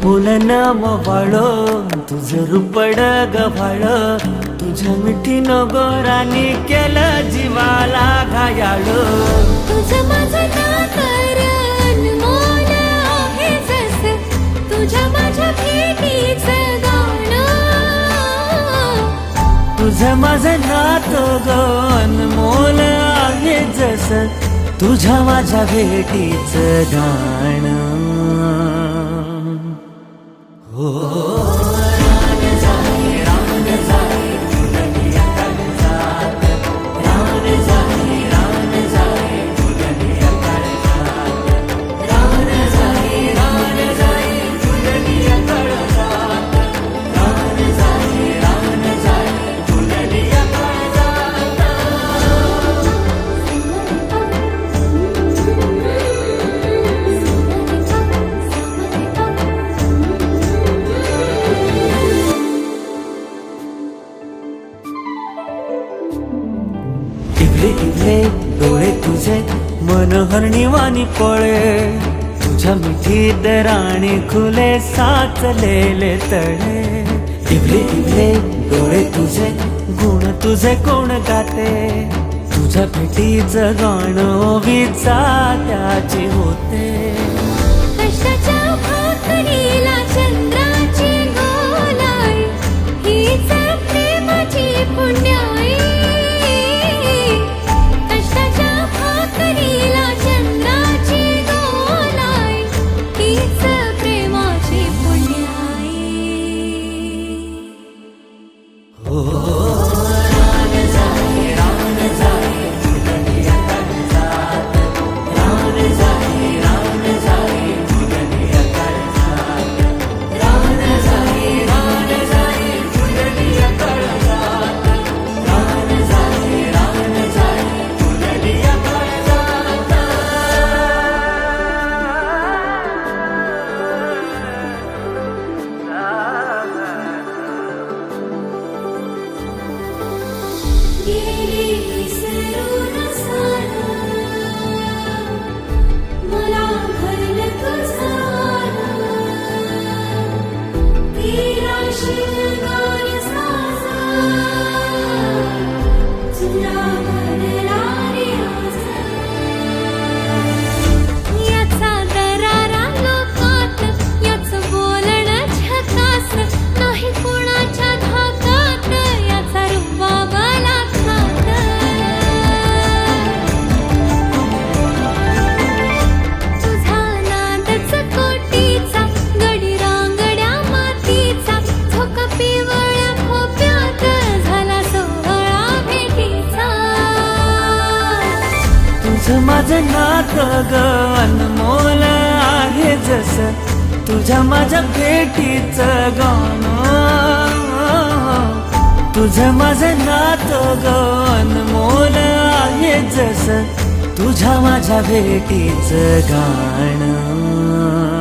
बोलना मवाळो तुझं रुपड गव्हाळ, तुझ्या मिठी नगोरानी केलं जीवाला घायाळ. तुझं माझं नातं अनमोल आहे जसं तुझ्या माझ्या भेटीचं गाणं. तुझं माझं नातं अनमोल आहे जसं तुझ्या माझ्या भेटीचं गाणं. इवले डोळे तुझे मनोहरणी वाणी पळे, तुझ्या मिठी दराणी खुले साचलेले तळे. इवले इवले डोळे तुझे गुण तुझे कोण गाते, तुझ्या भेटीचं गाणं विचा त्याची होते. कष्टाच्या भाकरीला चंद्राची गोलाई, हीच प्रेमाची पुण्याई. तुझं माझं नातं अनमोल आहे जसं तुझ्या माझ्या भेटीचं गाणं. तुझं माझं नातं अनमोल आहे जसं तुझ्या माझ्या भेटीचं गाणं.